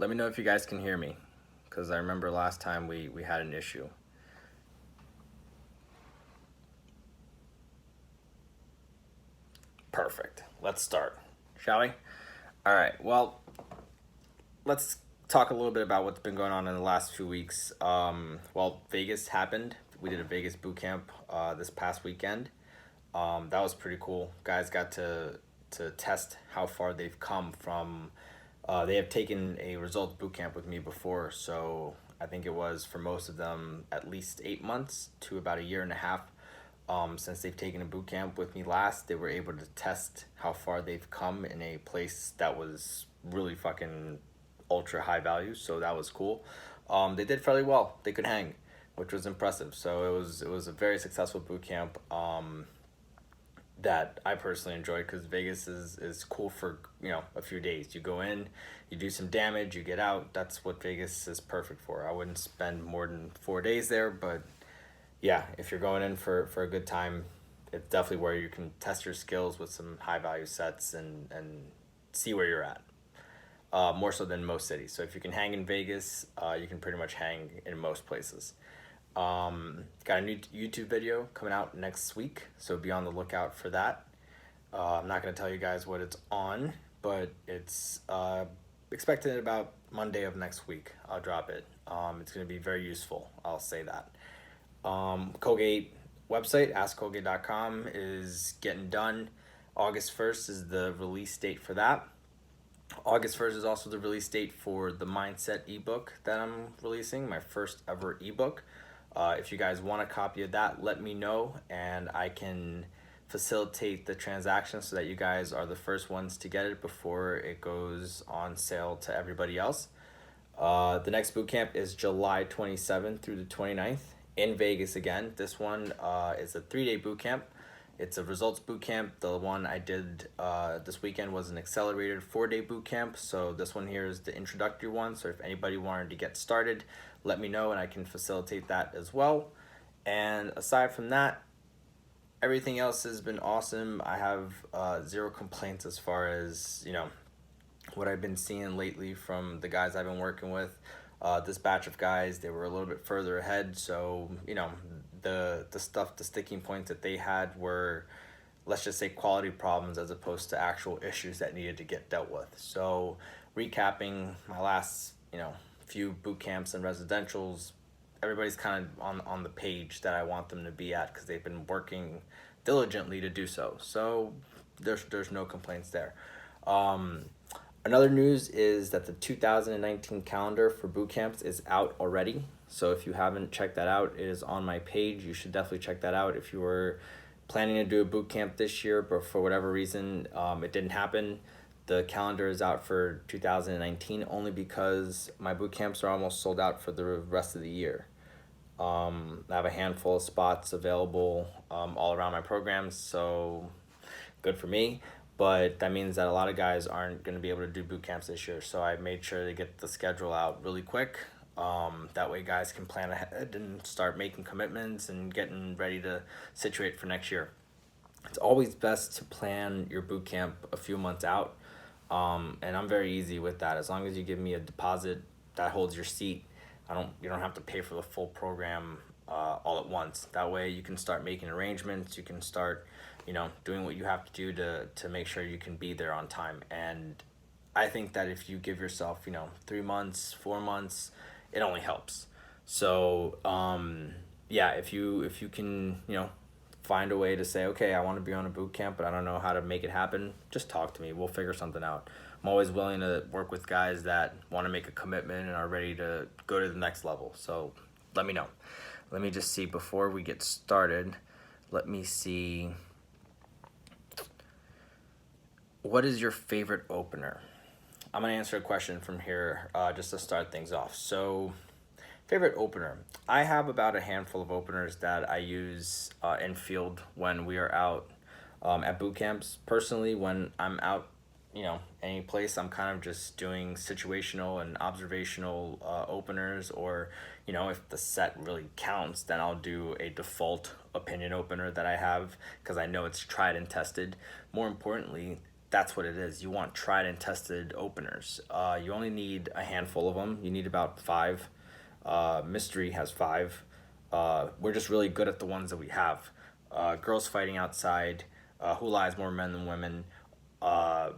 Let me know if you guys can hear me, because I remember last time we had an issue. Perfect. Let's start, shall we? All right. Well, let's talk a little bit about what's been going on in the last few weeks. Well, Vegas happened. We did a Vegas boot camp this past weekend. That was pretty cool. Guys got to test how far they've come from. They have taken a results boot camp with me before, so I think it was for most of them at least 8 months to about a year and a half. Since they've taken a boot camp with me last, they were able to test how far they've come in a place that was really fucking ultra high value. So that was cool. They did fairly well. They could hang, which was impressive. So it was a very successful boot camp. That I personally enjoyed because Vegas is cool for a few days. You go in, you do some damage, you get out. That's what Vegas is perfect for. I wouldn't spend more than 4 days there, but yeah, if you're going in for a good time, it's definitely where you can test your skills with some high value sets and see where you're at. More so than most cities. So if you can hang in Vegas, you can pretty much hang in most places. Got a new YouTube video coming out next week, so be on the lookout for that. I'm not going to tell you guys what it's on, but it's expected about Monday of next week. I'll drop it. It's going to be very useful. I'll say that. Colgate website, ASKCOLGATE.com, is getting done. August 1st is the release date for that. August 1st is also the release date for the Mindset ebook that I'm releasing, my first ever ebook. If you guys want a copy of that, let me know and I can facilitate the transaction so that you guys are the first ones to get it before it goes on sale to everybody else. The next boot camp is July 27th through the 29th in Vegas again. This one is a 3-day boot camp. It's a results boot camp. The one I did this weekend was an accelerated 4-day boot camp. So this one here is the introductory one. So if anybody wanted to get started, let me know and I can facilitate that as well. And aside from that, everything else has been awesome. I have zero complaints as far as, what I've been seeing lately from the guys I've been working with. This batch of guys, they were a little bit further ahead. So, the sticking points that they had were, let's just say, quality problems as opposed to actual issues that needed to get dealt with. So recapping my last few boot camps and residentials, everybody's kind of on the page that I want them to be at because they've been working diligently to do so. So there's no complaints there. Another news is that the 2019 calendar for boot camps is out already. So if you haven't checked that out, it is on my page. You should definitely check that out. If you were planning to do a boot camp this year, but for whatever reason it didn't happen, the calendar is out for 2019 only because my boot camps are almost sold out for the rest of the year. I have a handful of spots available all around my programs, so good for me. But that means that a lot of guys aren't going to be able to do boot camps this year. So I made sure to get the schedule out really quick. That way guys can plan ahead and start making commitments and getting ready to situate for next year. It's always best to plan your boot camp a few months out. And I'm very easy with that. As long as you give me a deposit that holds your seat, you don't have to pay for the full program all at once. That way you can start making arrangements. You can start doing what you have to do to make sure you can be there on time. And I think that if you give yourself, 3 months, 4 months, it only helps. So, yeah, if you can, find a way to say, okay, I want to be on a boot camp, but I don't know how to make it happen, just talk to me. We'll figure something out. I'm always willing to work with guys that want to make a commitment and are ready to go to the next level. So let me know. Let me just see before we get started. Let me see. What is your favorite opener? I'm going to answer a question from here just to start things off. So, favorite opener. I have about a handful of openers that I use in field when we are out at boot camps. Personally, when I'm out, any place, I'm kind of just doing situational and observational openers, or, if the set really counts, then I'll do a default opinion opener that I have because I know it's tried and tested. More importantly, that's what it is. You want tried and tested openers. You only need a handful of them. You need about 5. Mystery has 5. We're just really good at the ones that we have. Girls fighting outside. Who lies more men than women? Uh,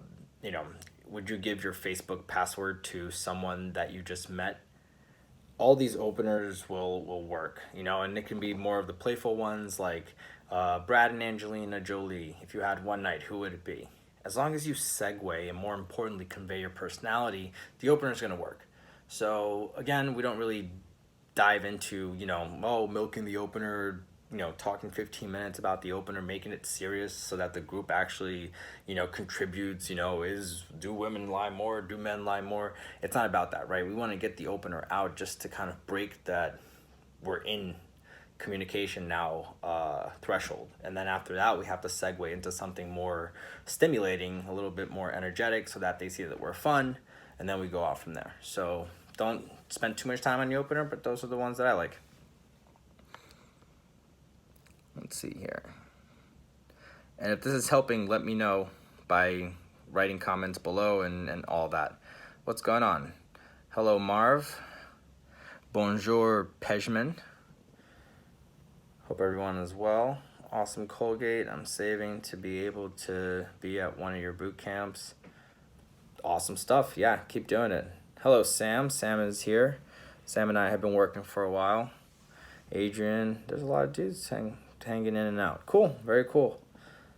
you know, would you give your Facebook password to someone that you just met? All these openers will work, and it can be more of the playful ones like Brad and Angelina Jolie. If you had one night, who would it be? As long as you segue and more importantly convey your personality, the opener is going to work. So again, we don't really dive into, milking the opener, talking 15 minutes about the opener, making it serious so that the group actually, contributes, do women lie more, do men lie more? It's not about that, right? We want to get the opener out just to kind of break that we're in communication now threshold. And then after that, we have to segue into something more stimulating, a little bit more energetic so that they see that we're fun, and then we go out from there. So don't spend too much time on the opener, but those are the ones that I like. Let's see here. And if this is helping, let me know by writing comments below and all that. What's going on? Hello, Marv. Bonjour, Pejman. Hope everyone is well. Awesome Colgate. I'm saving to be able to be at one of your boot camps. Awesome stuff. Yeah, keep doing it. Hello, Sam. Sam is here. Sam and I have been working for a while. Adrian. There's a lot of dudes hanging in and out. Cool. Very cool.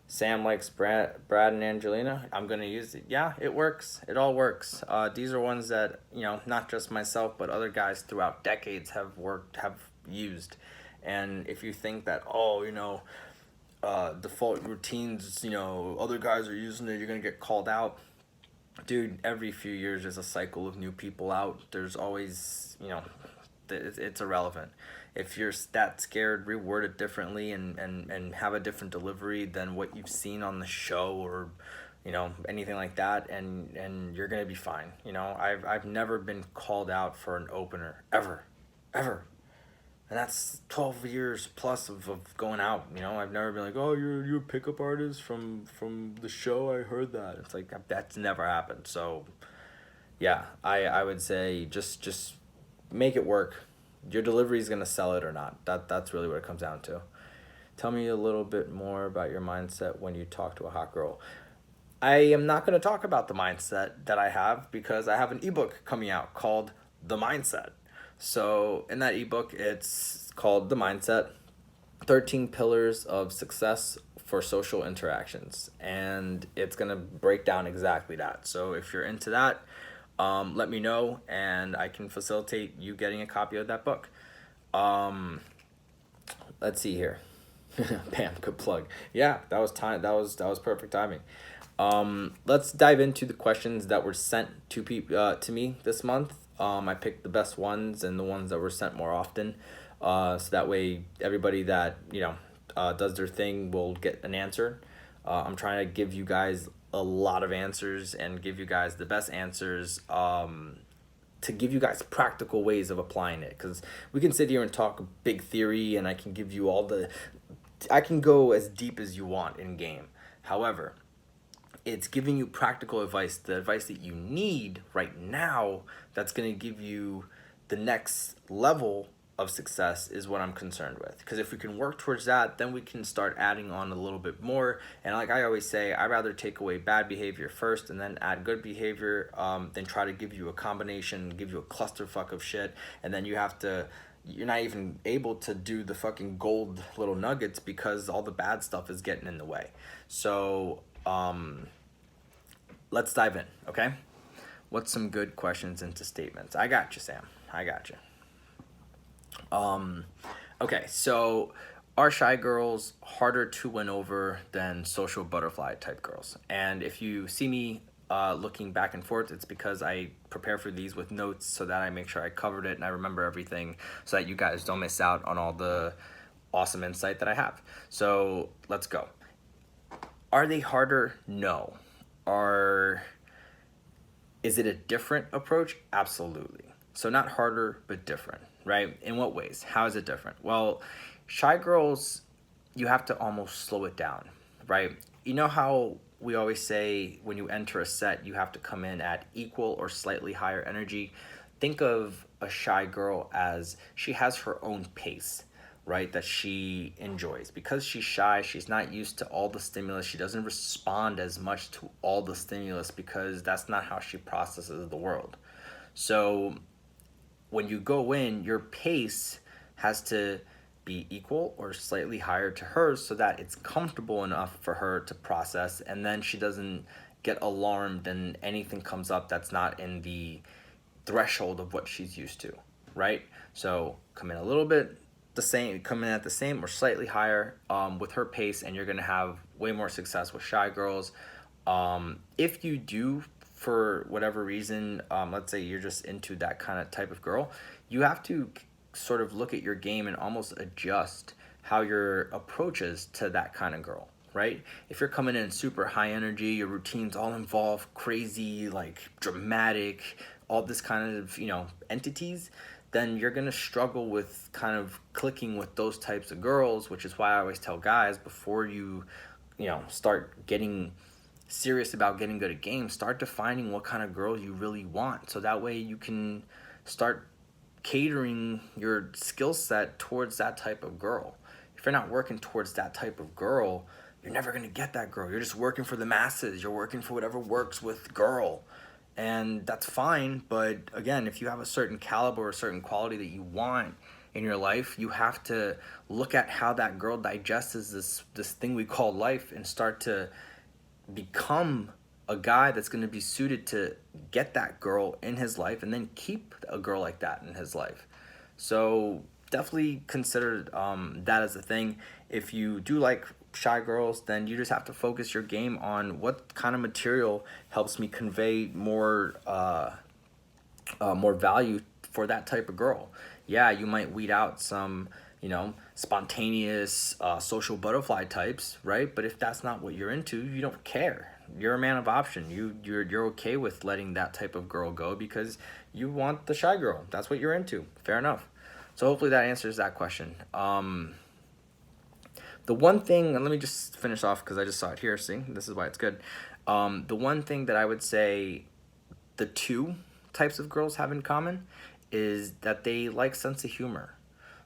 Sam likes Brad and Angelina. I'm going to use it. Yeah, it works. It all works. These are ones that, not just myself, but other guys throughout decades have used. And if you think that, default routines, other guys are using it, you're going to get called out. Dude, every few years there's a cycle of new people out. There's always, it's irrelevant. If you're that scared, reword it differently and have a different delivery than what you've seen on the show or, anything like that, and you're going to be fine. I've never been called out for an opener, ever. And that's 12 years plus of going out. I've never been like, oh, you're a pickup artist from the show. I heard that. It's like, that's never happened. So, yeah, I would say just make it work. Your delivery is going to sell it or not. That's really what it comes down to. Tell me a little bit more about your mindset when you talk to a hot girl. I am not going to talk about the mindset that I have because I have an ebook coming out called The Mindset. So in that ebook, it's called The Mindset, 13 Pillars of Success for Social Interactions. And it's going to break down exactly that. So if you're into that, let me know and I can facilitate you getting a copy of that book. Let's see here. Bam, good plug. Yeah, that was perfect timing. Let's dive into the questions that were sent to me this month. I picked the best ones and the ones that were sent more often. So that way everybody that, does their thing will get an answer. I'm trying to give you guys a lot of answers and give you guys the best answers to give you guys practical ways of applying it. Because we can sit here and talk big theory and I can give you I can go as deep as you want in game. However, it's giving you practical advice, the advice that you need right now that's going to give you the next level of success is what I'm concerned with. Because if we can work towards that, then we can start adding on a little bit more. And like I always say, I'd rather take away bad behavior first and then add good behavior than try to give you a combination, give you a clusterfuck of shit. And then you're not even able to do the fucking gold little nuggets because all the bad stuff is getting in the way. So let's dive in, okay? What's some good questions into statements? I got you, Sam. I got you. Okay, so are shy girls harder to win over than social butterfly type girls? And if you see me looking back and forth, it's because I prepare for these with notes so that I make sure I covered it and I remember everything so that you guys don't miss out on all the awesome insight that I have. So let's go. Are they harder? No. Is it a different approach? Absolutely. So not harder, but different, right? In what ways? How is it different? Well, shy girls, you have to almost slow it down, right? You know how we always say when you enter a set, you have to come in at equal or slightly higher energy. Think of a shy girl as she has her own pace, right? That she enjoys. Because she's shy, she's not used to all the stimulus. She doesn't respond as much to all the stimulus because that's not how she processes the world. So when you go in, your pace has to be equal or slightly higher to hers so that it's comfortable enough for her to process, and then she doesn't get alarmed and anything comes up that's not in the threshold of what she's used to, right? So come in a little bit the same, come in at the same or slightly higher with her pace, and you're gonna have way more success with shy girls. If you do, for whatever reason, let's say you're just into that kind of type of girl, you have to sort of look at your game and almost adjust how your approach is to that kind of girl, right? If you're coming in super high energy, your routines all involve crazy, like dramatic, all this kind of, entities, then you're gonna struggle with kind of clicking with those types of girls, which is why I always tell guys before you start getting serious about getting good at games, start defining what kind of girl you really want. So that way you can start catering your skill set towards that type of girl. If you're not working towards that type of girl, you're never going to get that girl. You're just working for the masses. You're working for whatever works with girl. And that's fine. But again, if you have a certain caliber or a certain quality that you want in your life, you have to look at how that girl digests this thing we call life and start to become a guy that's going to be suited to get that girl in his life and then keep a girl like that in his life. So definitely consider that as a thing. If you do like shy girls, then you just have to focus your game on what kind of material helps me convey more more value for that type of girl. Yeah, you might weed out some spontaneous social butterfly types, right? But if that's not what you're into, you don't care. You're a man of option. You're okay with letting that type of girl go because you want the shy girl. That's what you're into. Fair enough. So hopefully that answers that question. The one thing, and let me just finish off because I just saw it here. See, this is why it's good. The one thing that I would say the two types of girls have in common is that they like sense of humor.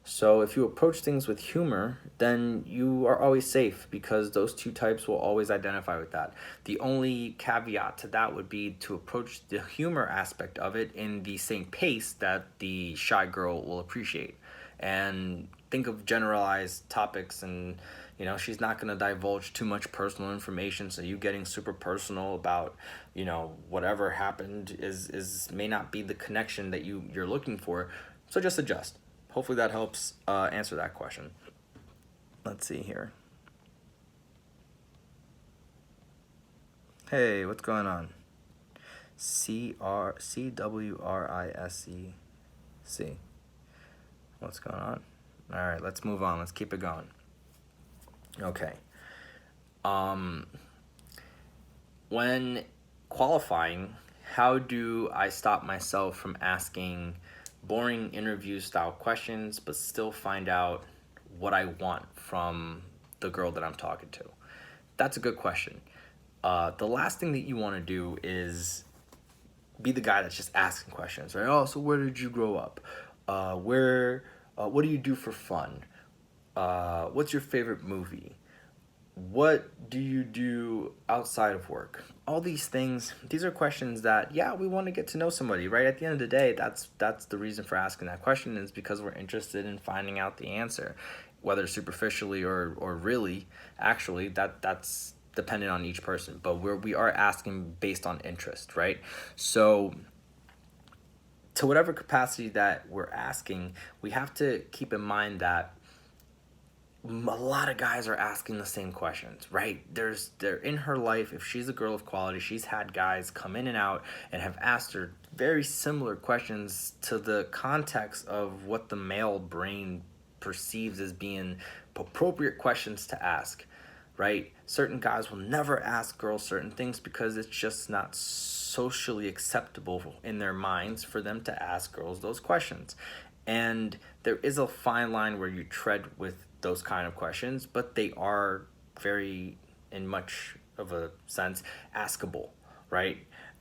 So if you approach things with humor, then you are always safe because those two types will always identify with that. The only caveat to that would be to approach the humor aspect of it in the same pace that the shy girl will appreciate. And think of generalized topics, and she's not going to divulge too much personal information, so you getting super personal about whatever happened is may not be the connection that you're looking for. So just adjust. Hopefully that helps answer that question. Let's see here. Hey, what's going on? CWRISEC. What's going on? All right, let's move on. Let's keep it going. Okay. When qualifying, how do I stop myself from asking boring interview style questions but still find out what I want from the girl that I'm talking to? That's a good question. The last thing that you want to do is be the guy that's just asking questions, right? Oh, so where did you grow up? What do you do for fun? What's your favorite movie? What do you do outside of work? All these things, these are questions that, yeah, we want to get to know somebody, right? At the end of the day, that's the reason for asking that question, is because we're interested in finding out the answer, whether superficially or really. Actually, that's dependent on each person, but we are asking based on interest, right? So to whatever capacity that we're asking, we have to keep in mind that a lot of guys are asking the same questions, right? They're in her life. If she's a girl of quality, she's had guys come in and out and have asked her very similar questions to the context of what the male brain perceives as being appropriate questions to ask, right? Certain guys will never ask girls certain things because it's just not socially acceptable in their minds for them to ask girls those questions. And there is a fine line where you tread with those kind of questions, but they are very in much of a sense, askable, right?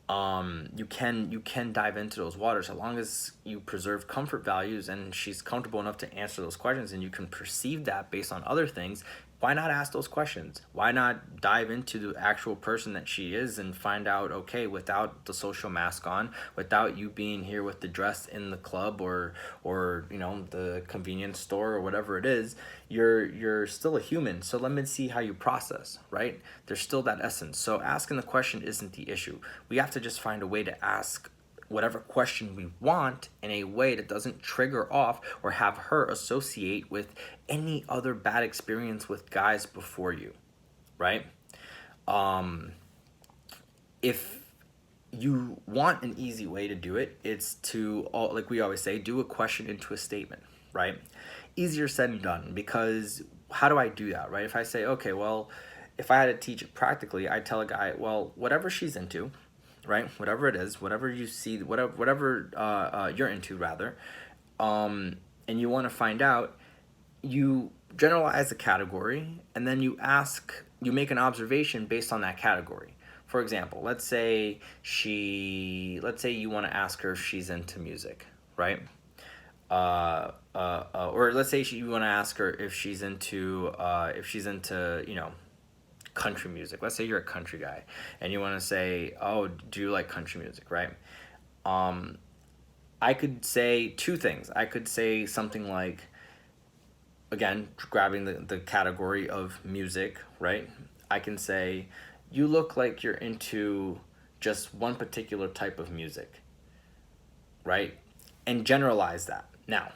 You can dive into those waters as long as you preserve comfort values and she's comfortable enough to answer those questions and you can perceive that based on other things. Why not ask those questions? Why not dive into the actual person that she is and find out, okay, without the social mask on, without you being here with the dress in the club or the convenience store or whatever it is, you're still a human. So let me see how you process, right? There's still that essence. So asking the question isn't the issue. We have to just find a way to ask whatever question we want in a way that doesn't trigger off or have her associate with any other bad experience with guys before you, right? If you want an easy way to do it, it's to, like we always say, do a question into a statement, right? Easier said than done, because how do I do that, right? If I say, okay, well, if I had to teach it practically, I'd tell a guy, well, whatever she's into, right? Whatever it is, whatever you see, whatever you're into, rather, and you want to find out, you generalize the category, and then you make an observation based on that category. For example, let's say you want to ask her if she's into music, right? Or let's say you want to ask her if she's into country music. Let's say you're a country guy and you want to say, oh, do you like country music, right? I could say two things. I could say something like, again, grabbing the category of music, right? I can say, you look like you're into just one particular type of music, right? And generalize that. Now,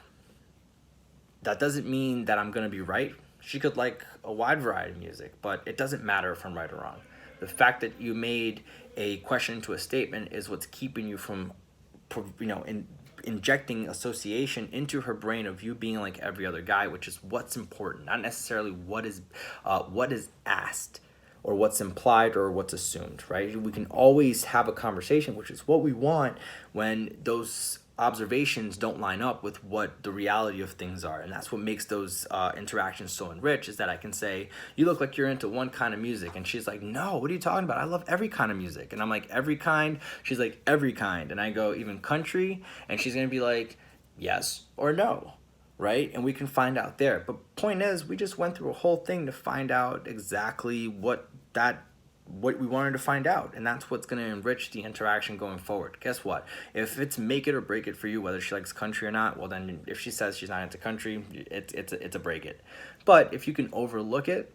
that doesn't mean that I'm going to be right. She could like a wide variety of music, but it doesn't matter if I'm right or wrong. The fact that you made a question into a statement is what's keeping you from, injecting association into her brain of you being like every other guy, which is what's important, not necessarily what is asked or what's implied or what's assumed, right? We can always have a conversation, which is what we want when those observations don't line up with what the reality of things are. And that's what makes those interactions so enriched, is that I can say, you look like you're into one kind of music. And she's like, no, what are you talking about? I love every kind of music. And I'm like, every kind? She's like, every kind. And I go, even country? And she's going to be like, yes or no, right? And we can find out there. But point is, we just went through a whole thing to find out exactly what we wanted to find out, and that's what's going to enrich the interaction going forward. Guess what? If it's make it or break it for you, whether she likes country or not, well, then if she says she's not into country, it's a break it. But if you can overlook it,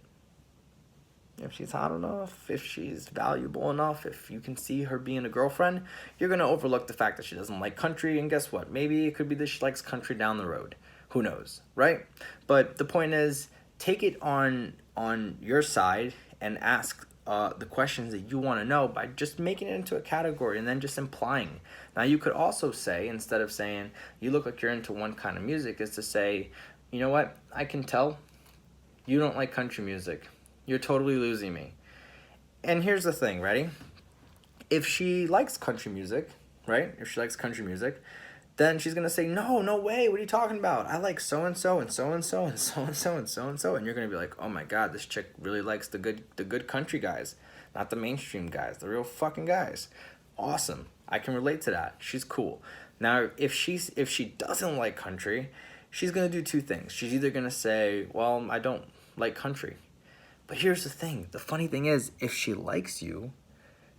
if she's hot enough, if she's valuable enough, if you can see her being a girlfriend, you're going to overlook the fact that she doesn't like country. And guess what? Maybe it could be that she likes country down the road. Who knows, right? But the point is, take it on your side and ask the questions that you want to know by just making it into a category and then just implying. Now, you could also say, instead of saying, you look like you're into one kind of music, is to say, you know what? I can tell you don't like country music. You're totally losing me. And here's the thing, ready? If she likes country music, right? If she likes country music, then she's gonna say, no way, what are you talking about? I like so-and-so and so-and-so and so-and-so and so-and-so. And you're gonna be like, oh my God, this chick really likes the good country guys, not the mainstream guys, the real fucking guys. Awesome. I can relate to that. She's cool. Now, if she doesn't like country, she's gonna do two things. She's either gonna say, well, I don't like country. But here's the thing. The funny thing is, if she likes you,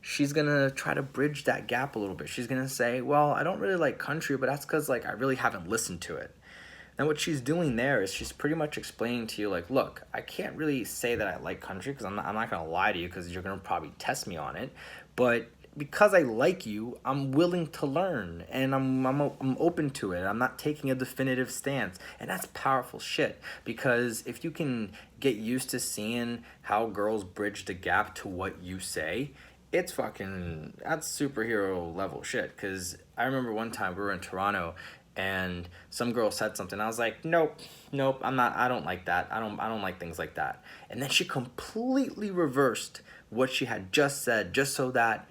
she's gonna try to bridge that gap a little bit. She's gonna say, well, I don't really like country, but that's because like I really haven't listened to it. And what she's doing there is she's pretty much explaining to you, like, look, I can't really say that I like country because I'm not gonna lie to you because you're gonna probably test me on it. But because I like you, I'm willing to learn and I'm open to it. I'm not taking a definitive stance. And that's powerful shit, because if you can get used to seeing how girls bridge the gap to what you say, that's superhero level shit. Because I remember one time we were in Toronto and some girl said something. I was like, nope, I don't like that. I don't like things like that. And then she completely reversed what she had just said, just so that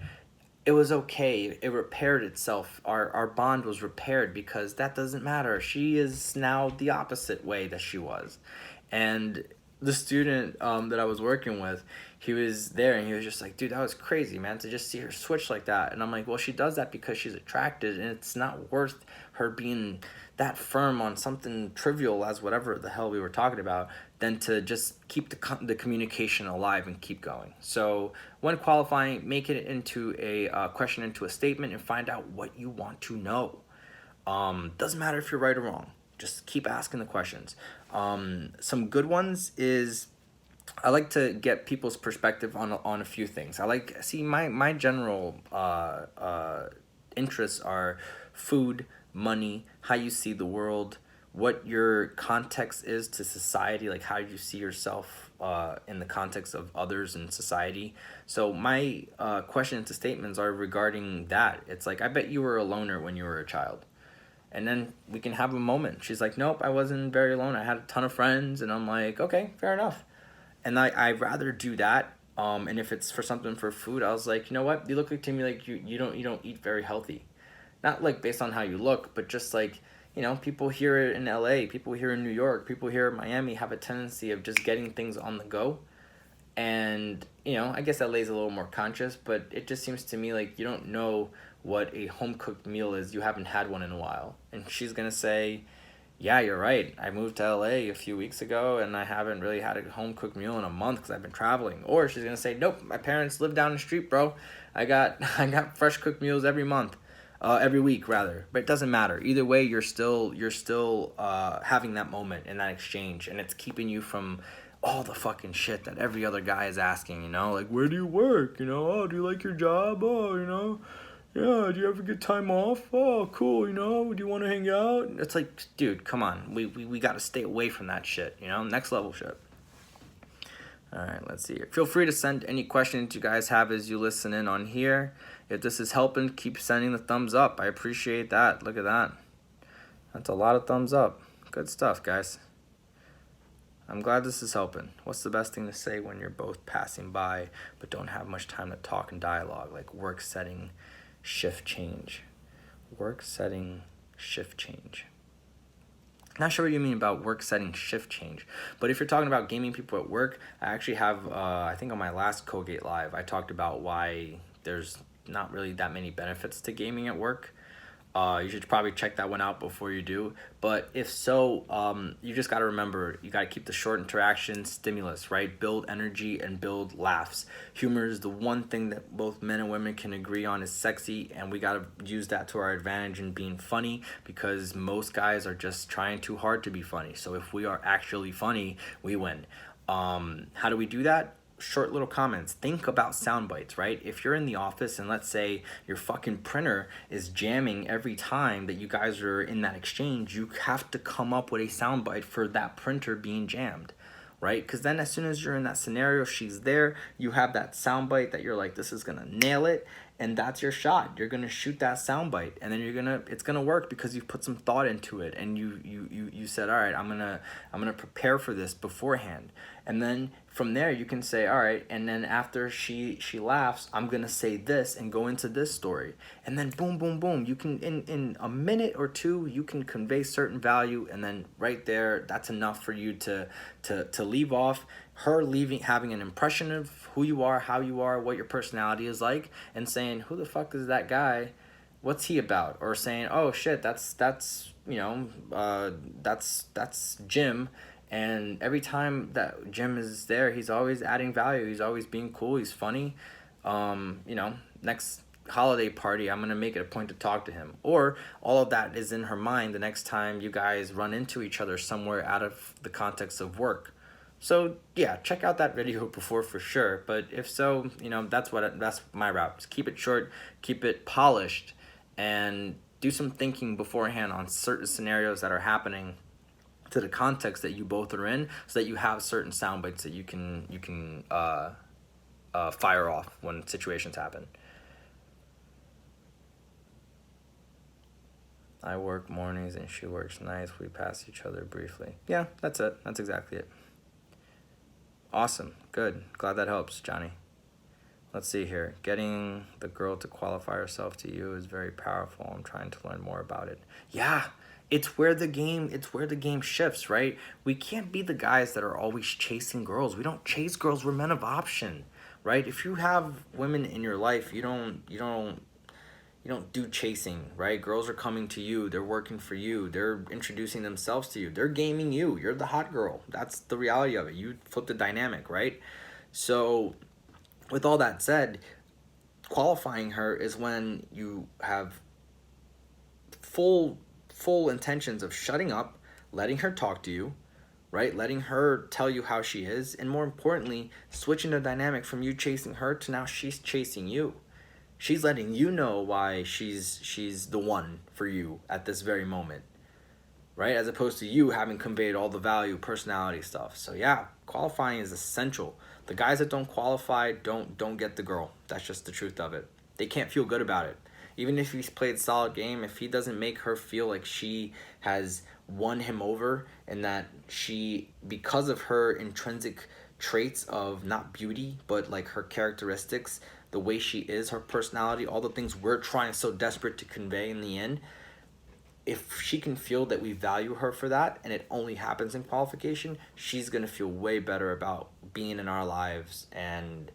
it was okay. It repaired itself. Our bond was repaired, because that doesn't matter. She is now the opposite way that she was. And the student that I was working with, he was there and he was just like, dude, that was crazy, man, to just see her switch like that. And I'm like, well, she does that because she's attracted, and it's not worth her being that firm on something trivial as whatever the hell we were talking about, than to just keep the communication alive and keep going. So when qualifying, make it into a question, into a statement, and find out what you want to know. Doesn't matter if you're right or wrong. Just keep asking the questions. Some good ones is, I like to get people's perspective on a few things. I like, see, my general interests are food, money, how you see the world, what your context is to society, like how you see yourself in the context of others in society. So my questions to statements are regarding that. It's like, I bet you were a loner when you were a child. And then we can have a moment. She's like, nope, I wasn't very alone. I had a ton of friends. And I'm like, okay, fair enough. And I'd rather do that. And if it's for something for food, I was like, you know what? You look like to me like you don't eat very healthy. Not like based on how you look, but just like, people here in LA, people here in New York, people here in Miami have a tendency of just getting things on the go. And I guess LA's a little more conscious, but it just seems to me like you don't know what a home cooked meal is. You haven't had one in a while. And she's gonna say, yeah, you're right, I moved to LA a few weeks ago and I haven't really had a home cooked meal in a month because I've been traveling. Or she's gonna say, nope, my parents live down the street, bro. I got fresh cooked meals every month, every week rather. But it doesn't matter either way. You're still having that moment and that exchange, and it's keeping you from all the fucking shit that every other guy is asking, like, where do you work? Oh, do you like your job? Oh, yeah, do you ever get time off? Oh, cool, do you want to hang out? It's like, dude, come on. We got to stay away from that shit, next level shit. All right, let's see here. Feel free to send any questions you guys have as you listen in on here. If this is helping, keep sending the thumbs up. I appreciate that. Look at that. That's a lot of thumbs up. Good stuff, guys. I'm glad this is helping. What's the best thing to say when you're both passing by but don't have much time to talk and dialogue? Like work setting, shift change. Work setting, shift change. Not sure what you mean about work setting, shift change. But if you're talking about gaming people at work, I actually have, I think on my last Colgate Live, I talked about why there's not really that many benefits to gaming at work. You should probably check that one out before you do. But if so, you just got to remember, you got to keep the short interaction stimulus, right? Build energy and build laughs. Humor is the one thing that both men and women can agree on is sexy, and we got to use that to our advantage in being funny, because most guys are just trying too hard to be funny. So if we are actually funny, we win. How do we do that? Short little comments. Think about sound bites, right? If you're in the office and let's say your fucking printer is jamming every time that you guys are in that exchange, you have to come up with a sound bite for that printer being jammed, right? Because then as soon as you're in that scenario, she's there, you have that sound bite that you're like, this is gonna nail it, and that's your shot. You're gonna shoot that sound bite, and then it's gonna work because you've put some thought into it, and you said, all right, I'm gonna prepare for this beforehand. And then from there you can say, all right, and then after she laughs, I'm gonna say this and go into this story, and then boom boom boom, you can in a minute or two you can convey certain value, and then right there that's enough for you to leave off her having an impression of who you are, how you are, what your personality is like, and saying, who the fuck is that guy, what's he about? Or saying, oh shit, that's Jim, and every time that Jim is there, he's always adding value, he's always being cool, he's funny. Next holiday party, I'm gonna make it a point to talk to him. Or all of that is in her mind the next time you guys run into each other somewhere out of the context of work. So yeah, check out that video before for sure. But if so, that's my route. Just keep it short, keep it polished, and do some thinking beforehand on certain scenarios that are happening to the context that you both are in, so that you have certain sound bites that you can fire off when situations happen. I work mornings and she works nights. We pass each other briefly. Yeah, that's it. That's exactly it. Awesome. Good. Glad that helps, Johnny. Let's see here. Getting the girl to qualify herself to you is very powerful. I'm trying to learn more about it. Yeah, it's where the game shifts, right? We can't be the guys that are always chasing girls. We don't chase girls. We're men of option, right? If you have women in your life, you don't do chasing, right? Girls are coming to you. They're working for you. They're introducing themselves to you. They're gaming you. You're the hot girl. That's the reality of it. You flip the dynamic, right? So with all that said, qualifying her is when you have full intentions of shutting up, letting her talk to you, right? Letting her tell you how she is, and more importantly, switching the dynamic from you chasing her to now she's chasing you. She's letting you know why she's the one for you at this very moment, right? As opposed to you having conveyed all the value, personality stuff. So yeah, qualifying is essential. The guys that don't qualify don't get the girl. That's just the truth of it. They can't feel good about it. Even if he's played solid game, if he doesn't make her feel like she has won him over and that she, because of her intrinsic traits of not beauty, but like her characteristics, the way she is, her personality, all the things we're trying so desperate to convey in the end, if she can feel that we value her for that and it only happens in qualification, she's going to feel way better about being in our lives and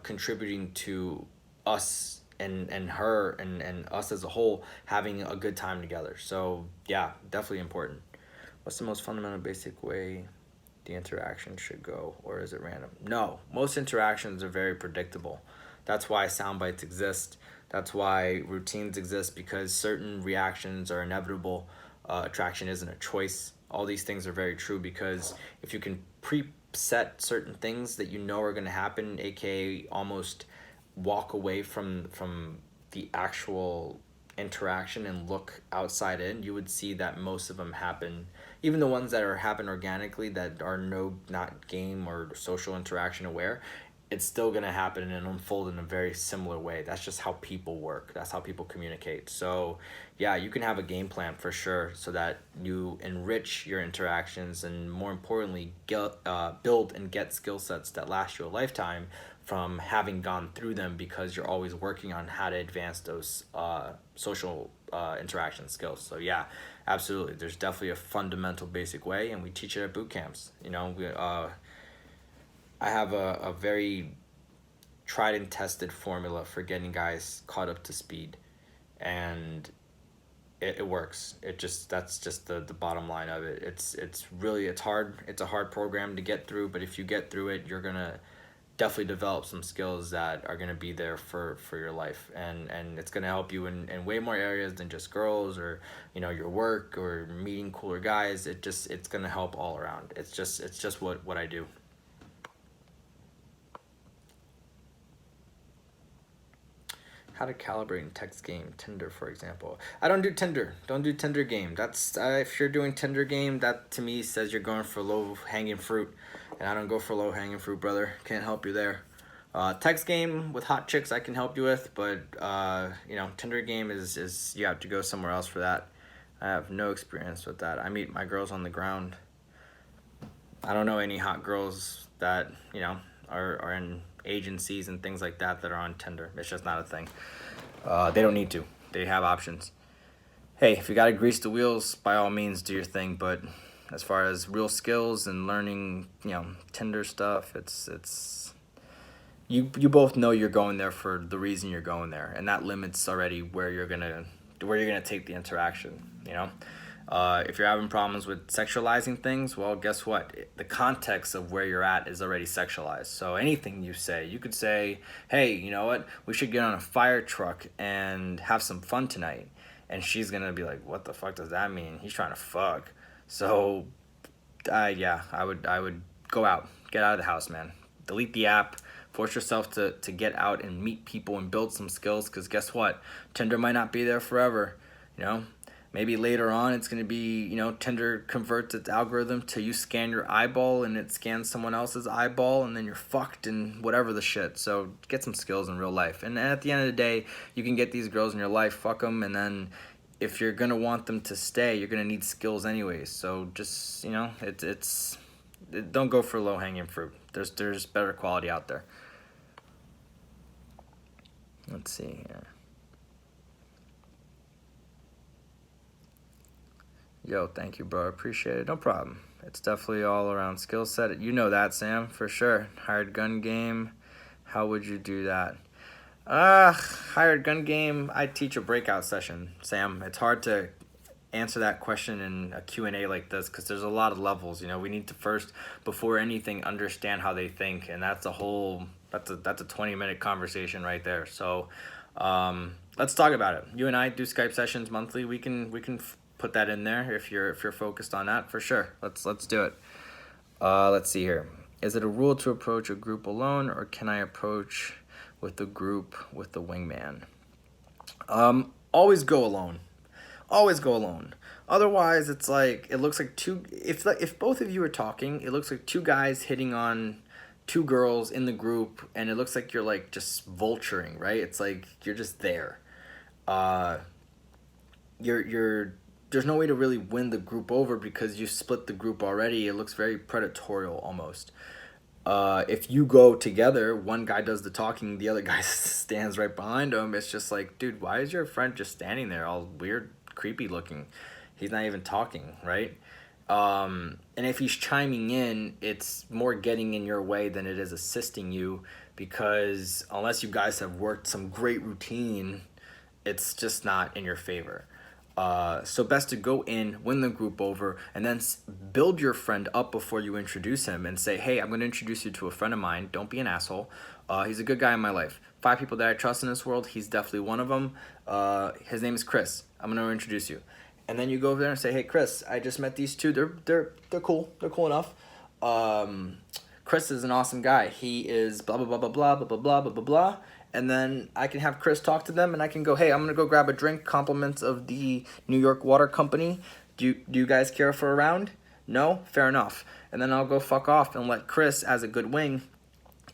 contributing to us and her and us as a whole having a good time together. So yeah, definitely important. What's the most fundamental basic way the interaction should go, or is it random? No, most interactions are very predictable. That's why sound bites exist. That's why routines exist, because certain reactions are inevitable. Attraction isn't a choice. All these things are very true because if you can preset certain things that you know are going to happen, aka almost walk away from the actual interaction and look outside in, you would see that most of them happen. Even the ones that happen organically, that are not game or social interaction aware, it's still going to happen and unfold in a very similar way. That's just how people work. That's how people communicate. So yeah, you can have a game plan for sure so that you enrich your interactions and more importantly build and get skill sets that last you a lifetime from having gone through them, because you're always working on how to advance those social interaction skills. So yeah, absolutely, there's definitely a fundamental basic way, and we teach it at boot camps. I have a very tried and tested formula for getting guys caught up to speed, and it works. That's just the bottom line of it. It's hard. It's a hard program to get through, but if you get through it, you're gonna definitely develop some skills that are gonna be there for your life, and it's gonna help you in way more areas than just girls or your work or meeting cooler guys. It's gonna help all around. It's just what I do. How to calibrate and text game, Tinder for example. I don't do Tinder. Don't do Tinder game. That's if you're doing Tinder game, that to me says you're going for low hanging fruit, and I don't go for low hanging fruit, brother. Can't help you there. Text game with hot chicks I can help you with, but Tinder game is you have to go somewhere else for that. I have no experience with that. I meet my girls on the ground. I don't know any hot girls that are in agencies and things like that are on Tinder. It's just not a thing. They don't need to. They have options. Hey, if you gotta grease the wheels, by all means do your thing. But as far as real skills and learning, Tinder stuff, it's you both know you're going there for the reason you're going there, and that limits already where you're gonna take the interaction. If you're having problems with sexualizing things, well, guess what? The context of where you're at is already sexualized. So anything you say, you could say, hey, you know what? We should get on a fire truck and have some fun tonight. And she's going to be like, what the fuck does that mean? He's trying to fuck. So, yeah, I would go out. Get out of the house, man. Delete the app. Force yourself to get out and meet people and build some skills, because guess what? Tinder might not be there forever, Maybe later on it's going to be, Tinder converts its algorithm to you scan your eyeball and it scans someone else's eyeball and then you're fucked and whatever the shit. So get some skills in real life. And at the end of the day, you can get these girls in your life, fuck them, and then if you're going to want them to stay, you're going to need skills anyways. So just, don't go for low-hanging fruit. There's better quality out there. Let's see here. Yo, thank you, bro. Appreciate it. No problem. It's definitely all around skill set. You know that, Sam, for sure. Hired gun game. How would you do that? Hired gun game. I teach a breakout session, Sam. It's hard to answer that question in a Q&A like this because there's a lot of levels. You know, we need to first, before anything, understand how they think, and that's a 20-minute conversation right there. So, let's talk about it. You and I do Skype sessions monthly. We can put that in there if you're focused on that, for sure. Let's do it. Let's see here. Is it a rule to approach a group alone, or can I approach with the group with the wingman? Always go alone. Always go alone. Otherwise, it's like, it looks like if both of you are talking, it looks like two guys hitting on two girls in the group, and it looks like you're like just vulturing, right? It's like you're just there. There's no way to really win the group over because you split the group already. It looks very predatorial almost. If you go together, one guy does the talking, the other guy stands right behind him. It's just like, dude, why is your friend just standing there all weird, creepy looking? He's not even talking, right? And if he's chiming in, it's more getting in your way than it is assisting you, because unless you guys have worked some great routine, it's just not in your favor. So best to go in, win the group over, and then build your friend up before you introduce him and say, hey, I'm going to introduce you to a friend of mine. Don't be an asshole. He's a good guy in my life. 5 people that I trust in this world. He's definitely one of them. His name is Chris. I'm going to introduce you. And then you go over there and say, hey, Chris, I just met these two. They're cool. They're cool enough. Chris is an awesome guy. He is blah, blah, blah, blah, blah, blah, blah, blah, blah, blah, blah. And then I can have Chris talk to them, and I can go, hey, I'm going to go grab a drink, compliments of the New York Water Company. Do you guys care for a round? No? Fair enough. And then I'll go fuck off and let Chris, as a good wing,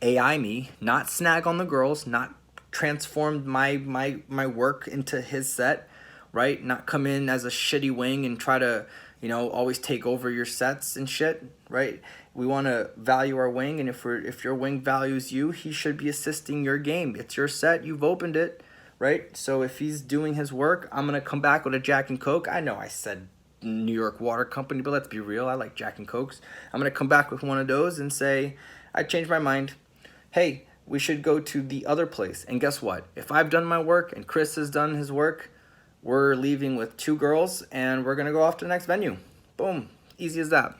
AI me, not snag on the girls, not transform my work into his set, right? Not come in as a shitty wing and try to, always take over your sets and shit, right? We want to value our wing, and if your wing values you, he should be assisting your game. It's your set, you've opened it, right? So if he's doing his work, I'm going to come back with a Jack and Coke. I know I said New York Water Company, but let's be real, I like Jack and Cokes. I'm going to come back with one of those and say, I changed my mind. Hey, we should go to the other place. And guess what? If I've done my work and Chris has done his work, we're leaving with 2 girls, and we're going to go off to the next venue. Boom. Easy as that.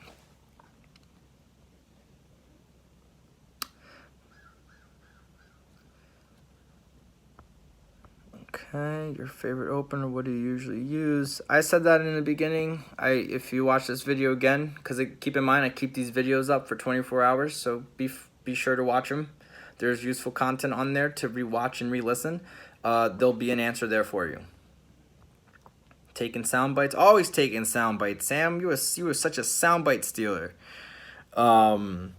Okay, your favorite opener, what do you usually use? I said that in the beginning. If you watch this video again, because keep in mind I keep these videos up for 24 hours, so be sure to watch them. There's useful content on there to rewatch and re-listen. There'll be an answer there for you. Taking sound bites, always taking sound bites. Sam, you were such a sound bite stealer. When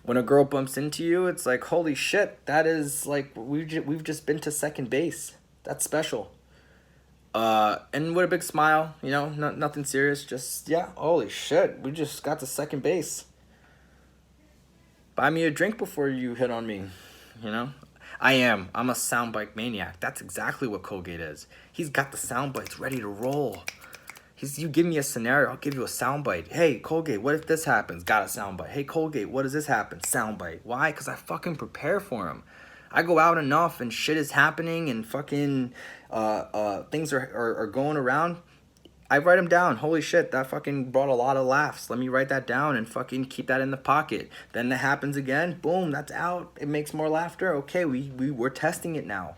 a girl bumps into you, it's like, holy shit, that is like, we've just been to second base. That's special. And with a big smile, nothing serious. Just, yeah, holy shit, we just got to second base. Buy me a drink before you hit on me, I'm a soundbite maniac. That's exactly what Colgate is. He's got the sound bites ready to roll. You give me a scenario, I'll give you a soundbite. Hey, Colgate, what if this happens? Got a soundbite. Hey, Colgate, what does this happen? Soundbite. Why? Because I fucking prepare for him. I go out enough and shit is happening and fucking things are going around. I write them down. Holy shit, that fucking brought a lot of laughs. Let me write that down and fucking keep that in the pocket. Then that happens again. Boom, that's out. It makes more laughter. Okay, we're testing it now.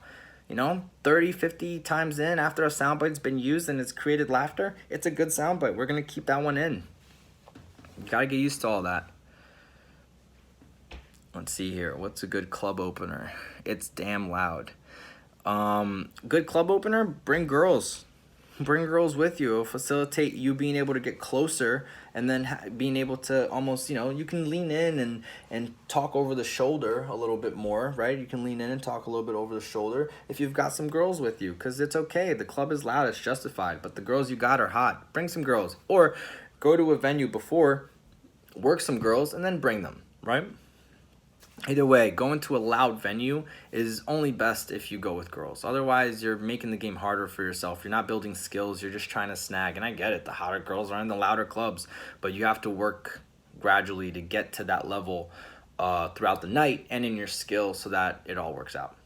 30, 50 times in after a soundbite's been used and it's created laughter, it's a good soundbite. We're going to keep that one in. You got to get used to all that. Let's see here. What's a good club opener? It's damn loud. Good club opener, bring girls. Bring girls with you. It'll facilitate you being able to get closer, and then being able to almost, you can lean in and talk over the shoulder a little bit more, right? You can lean in and talk a little bit over the shoulder if you've got some girls with you, because it's okay. The club is loud. It's justified. But the girls you got are hot. Bring some girls. Or go to a venue before, work some girls, and then bring them, right? Either way, going to a loud venue is only best if you go with girls. Otherwise, you're making the game harder for yourself. You're not building skills. You're just trying to snag. And I get it. The hotter girls are in the louder clubs, but you have to work gradually to get to that level throughout the night and in your skill so that it all works out.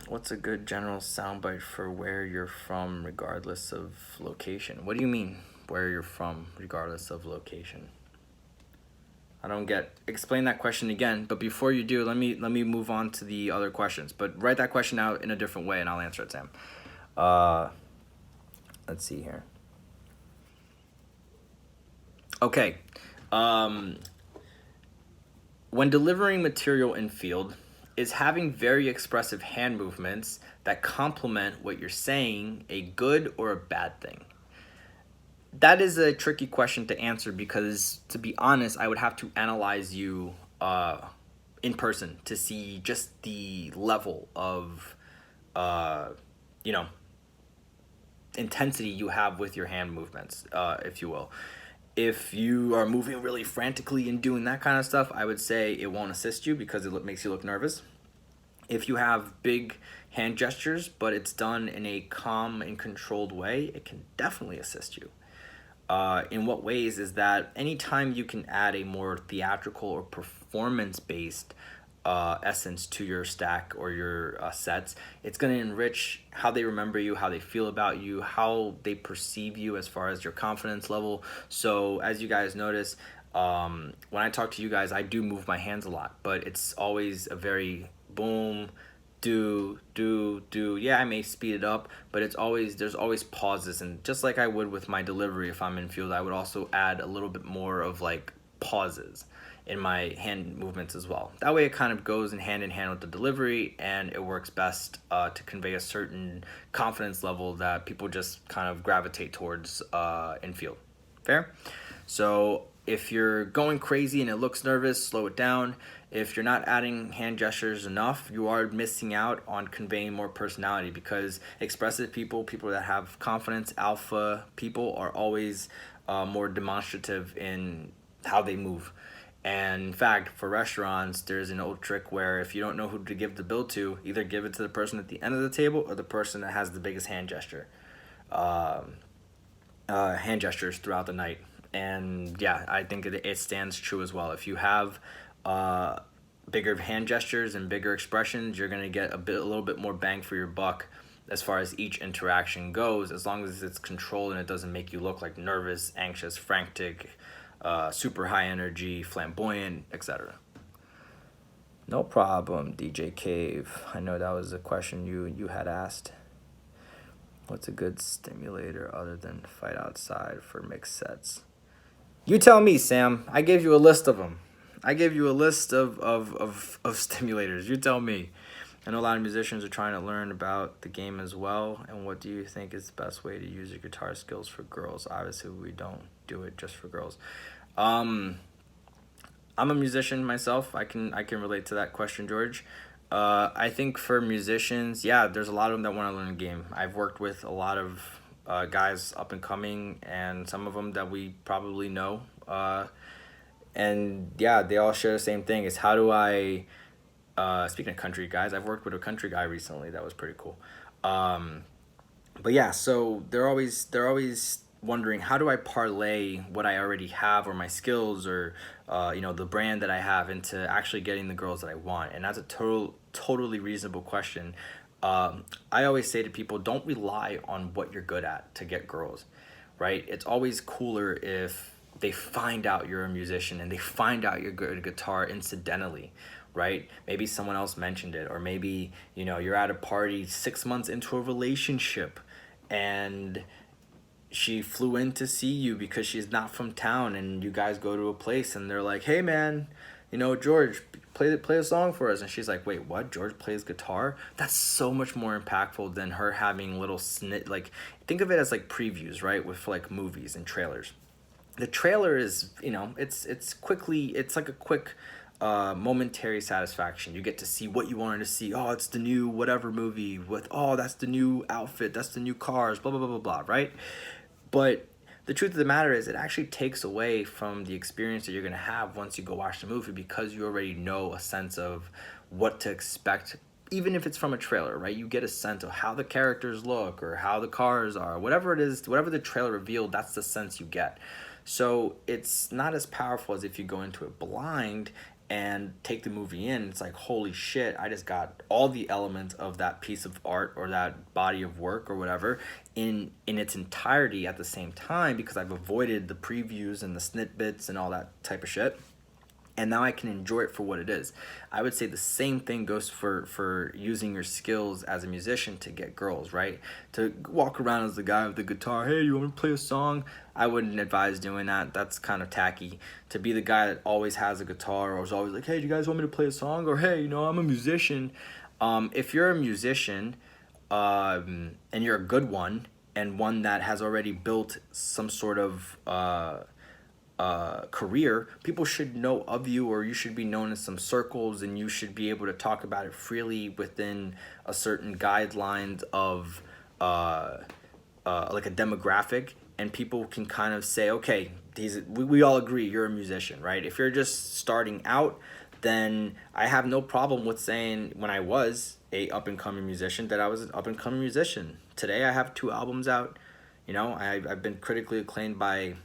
What's a good general soundbite for where you're from, regardless of location? What do you mean, where you're from, regardless of location? I don't get. Explain that question again. But before you do, let me move on to the other questions. But write that question out in a different way, and I'll answer it, Sam. Let's see here. Okay. When delivering material in field, is having very expressive hand movements that complement what you're saying a good or a bad thing? That is a tricky question to answer because, to be honest, I would have to analyze you in person to see just the level of, you know, intensity you have with your hand movements, if you will. If you are moving really frantically and doing that kind of stuff, I would say it won't assist you because it makes you look nervous. If you have big hand gestures, but it's done in a calm and controlled way, it can definitely assist you. In what ways is that anytime you can add a more theatrical or performance-based essence to your stack or your sets, it's going to enrich how they remember you, how they feel about you, how they perceive you as far as your confidence level. So as you guys notice, when I talk to you guys, I do move my hands a lot, but it's always a very boom, do. Yeah, I may speed it up, but there's always pauses. And just like I would with my delivery, if I'm in field, I would also add a little bit more of like pauses in my hand movements as well. That way it kind of goes in hand with the delivery, and it works best to convey a certain confidence level that people just kind of gravitate towards in field. Fair? So if you're going crazy and it looks nervous, slow it down. If you're not adding hand gestures enough, you are missing out on conveying more personality, because expressive people that have confidence, alpha people, are always more demonstrative in how they move. And in fact, for restaurants, there's an old trick where if you don't know who to give the bill to, either give it to the person at the end of the table or the person that has the biggest hand gestures throughout the night. And yeah, I think it stands true as well. If you have bigger hand gestures and bigger expressions, you're going to get a little bit more bang for your buck as far as each interaction goes, as long as it's controlled and it doesn't make you look like nervous, anxious, frantic, super high energy, flamboyant, etc. No problem, DJ Cave. I know that was a question you had asked. What's a good stimulator other than fight outside for mixed sets? You tell me, Sam. I gave you a list of them. I gave you a list of stimulators. You tell me. I know a lot of musicians are trying to learn about the game as well. And what do you think is the best way to use your guitar skills for girls? Obviously, we don't do it just for girls. I'm a musician myself. I can relate to that question, George. I think for musicians, yeah, there's a lot of them that want to learn the game. I've worked with a lot of guys up and coming, and some of them that we probably know. And yeah, they all share the same thing. Is how do I, speaking of country guys, I've worked with a country guy recently. That was pretty cool. But yeah, so they're always wondering, how do I parlay what I already have or my skills or the brand that I have into actually getting the girls that I want? And that's a totally reasonable question. I always say to people, don't rely on what you're good at to get girls, right? It's always cooler if they find out you're a musician and they find out you're good at guitar incidentally, right? Maybe someone else mentioned it, or maybe you're at a party 6 months into a relationship and she flew in to see you because she's not from town, and you guys go to a place and they're like, hey man, George, play a song for us. And she's like, wait, what? George plays guitar? That's so much more impactful than her having little like, think of it as like previews, right? With like movies and trailers. The trailer is, it's like a quick momentary satisfaction. You get to see what you wanted to see. Oh, it's the new whatever movie with, oh, that's the new outfit, that's the new cars, blah, blah, blah, blah, blah, right? But the truth of the matter is it actually takes away from the experience that you're going to have once you go watch the movie, because you already know a sense of what to expect. Even if it's from a trailer, right? You get a sense of how the characters look or how the cars are, whatever it is, whatever the trailer revealed, that's the sense you get. So it's not as powerful as if you go into it blind and take the movie in. It's like, holy shit, I just got all the elements of that piece of art or that body of work or whatever in its entirety at the same time, because I've avoided the previews and the snippets and all that type of shit. And now I can enjoy it for what it is. I would say the same thing goes for using your skills as a musician to get girls, right? To walk around as the guy with the guitar, hey, you want me to play a song? I wouldn't advise doing that. That's kind of tacky. To be the guy that always has a guitar or is always like, hey, do you guys want me to play a song? Or, hey, I'm a musician. If you're a musician and you're a good one, and one that has already built some sort of career, people should know of you, or you should be known in some circles, and you should be able to talk about it freely within a certain guidelines of like a demographic, and people can kind of say, okay, we all agree you're a musician, right? If you're just starting out, then I have no problem with saying when I was a up-and-coming musician that I was an up-and-coming musician. Today I have 2 albums out. I've been critically acclaimed by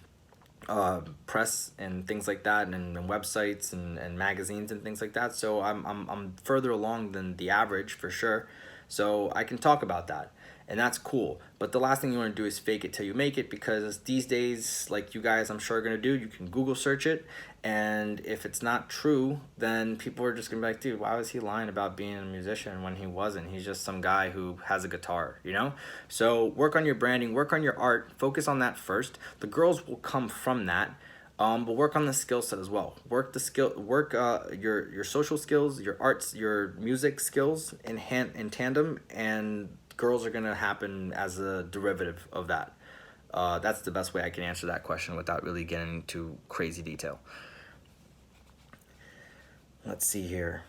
press and things like that, and websites and magazines and things like that. So I'm further along than the average for sure. So I can talk about that, and that's cool. But the last thing you want to do is fake it till you make it, because these days, like you guys I'm sure are gonna do, you can Google search it, and if it's not true, then people are just gonna be like, dude, why was he lying about being a musician when he wasn't? He's just some guy who has a guitar. So work on your branding, work on your art, focus on that first. The girls will come from that. But work on the skill set as well. Work your social skills, your arts, your music skills in tandem, and girls are gonna happen as a derivative of that. That's the best way I can answer that question without really getting into crazy detail. Let's see here.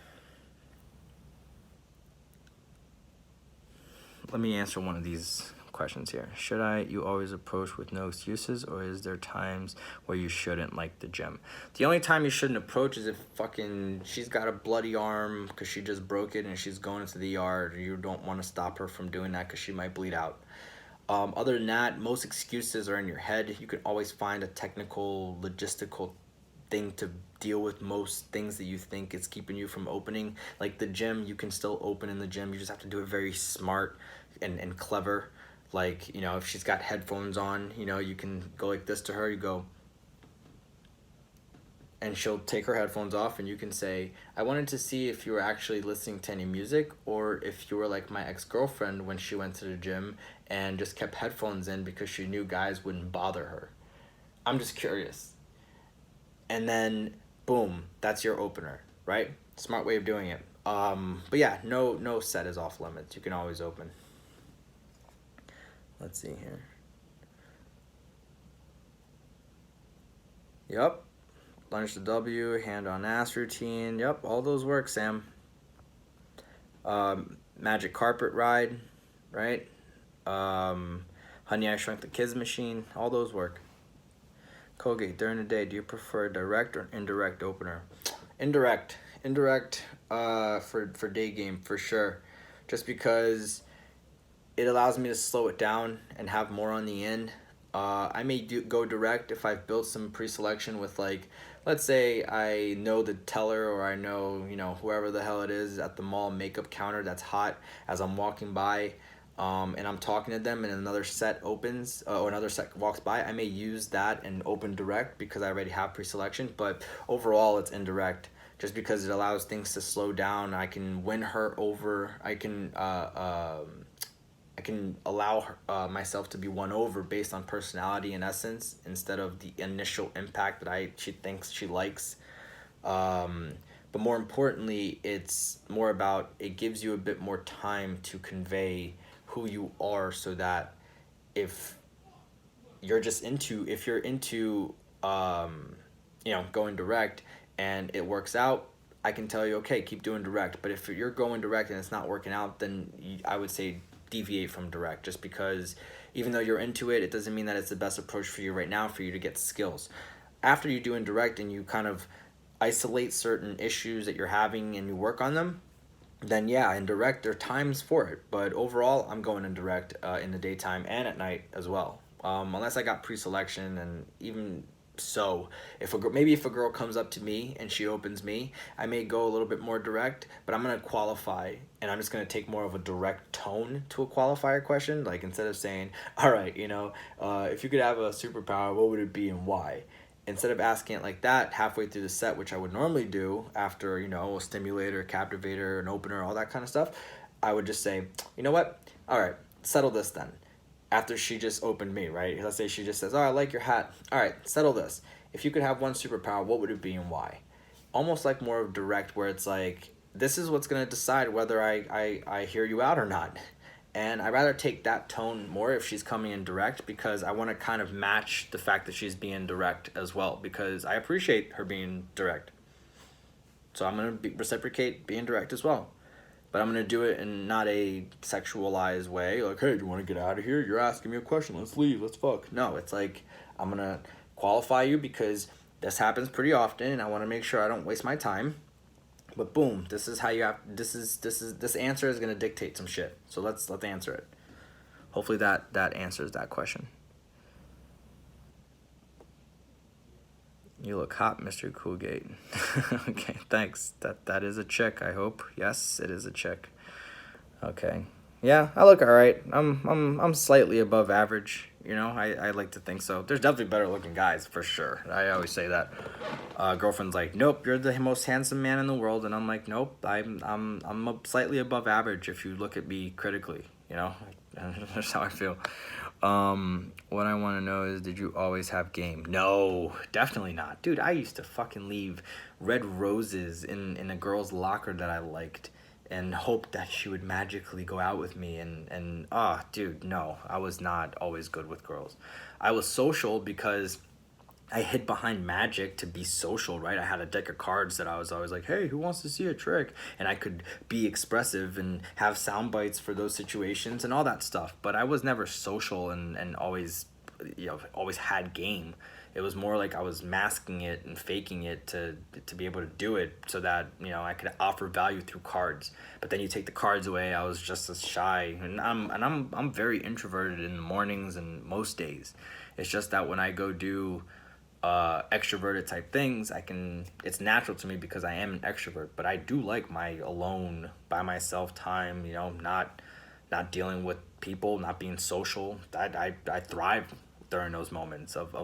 Let me answer one of these questions here. Should you always approach with no excuses, or is there times where you shouldn't, like the gym? The only time you shouldn't approach is if she's got a bloody arm because she just broke it and she's going into the yard, or you don't want to stop her from doing that because she might bleed out. Other than that, most excuses are in your head. You can always find a technical, logistical thing to deal with most things that you think is keeping you from opening. Like the gym, you can still open in the gym. You just have to do it very smart and clever. Like, if she's got headphones on, you can go like this to her. You go, and she'll take her headphones off, and you can say, I wanted to see if you were actually listening to any music, or if you were like my ex-girlfriend when she went to the gym and just kept headphones in because she knew guys wouldn't bother her. I'm just curious. And then, boom, that's your opener, right? Smart way of doing it. But yeah, no set is off limits. You can always open. Let's see here. Yep. Lunge to W, hand on ass routine. Yep, all those work, Sam. Magic carpet ride, right? Honey, I Shrunk the Kids machine. All those work. Colgate, during the day, do you prefer direct or indirect opener? Indirect for day game for sure, just because it allows me to slow it down and have more on the end. I may go direct if I've built some pre-selection with, like, let's say I know the teller, or I know whoever the hell it is at the mall makeup counter that's hot as I'm walking by. And I'm talking to them, and another set opens, or another set walks by. I may use that and open direct because I already have pre-selection, but overall it's indirect, just because it allows things to slow down. I can win her over. I can allow her, myself to be won over based on personality and essence, instead of the initial impact that she thinks she likes. But more importantly, it's more about, it gives you a bit more time to convey who you are, so that if you're into going direct and it works out, I can tell you, okay, keep doing direct. But if you're going direct and it's not working out, then I would say deviate from direct, just because even though you're into it, it doesn't mean that it's the best approach for you right now for you to get skills. After you do indirect and you kind of isolate certain issues that you're having and you work on them, then yeah, indirect, there are times for it. But overall, I'm going indirect in the daytime and at night as well. Unless I got pre-selection, and even so, if a girl comes up to me and she opens me, I may go a little bit more direct, but I'm gonna qualify, and I'm just gonna take more of a direct tone to a qualifier question. Like, instead of saying, all right, if you could have a superpower, what would it be and why? Instead of asking it like that halfway through the set, which I would normally do after, a stimulator, captivator, an opener, all that kind of stuff, I would just say, you know what? All right, settle this then. After she just opened me, right? Let's say she just says, oh, I like your hat. All right, settle this. If you could have one superpower, what would it be and why? Almost like more of direct, where it's like, this is what's going to decide whether I hear you out or not. And I'd rather take that tone more if she's coming in direct, because I want to kind of match the fact that she's being direct as well, because I appreciate her being direct. So I'm going to reciprocate being direct as well. But I'm going to do it in not a sexualized way, like, hey, do you want to get out of here? You're asking me a question. Let's leave. Let's fuck. No, it's like, I'm going to qualify you because this happens pretty often, and I want to make sure I don't waste my time. But boom, this is how you have, this answer is going to dictate some shit. So let's answer it. Hopefully that answers that question. You look hot, Mr. Coolgate. Okay, thanks. That is a chick, I hope. Yes, it is a chick. Okay. Yeah, I look all right. I'm slightly above average. I like to think so. There's definitely better looking guys, for sure. I always say that. Girlfriend's like, nope, you're the most handsome man in the world, and I'm like, nope, I'm slightly above average if you look at me critically. That's how I feel. What I want to know is, did you always have game? No, definitely not. Dude, I used to fucking leave red roses in a girl's locker that I liked and hope that she would magically go out with me, dude, no, I was not always good with girls. I was social because I hid behind magic to be social, right? I had a deck of cards that I was always like, hey, who wants to see a trick? And I could be expressive and have sound bites for those situations and all that stuff. But I was never social and always, always had game. It was more like I was masking it and faking it to be able to do it so that, I could offer value through cards. But then you take the cards away, I was just as shy. And I'm very introverted in the mornings and most days. It's just that when I go do extroverted type things, it's natural to me because I am an extrovert. But I do like my alone, by myself time, not dealing with people, not being social. I thrive during those moments of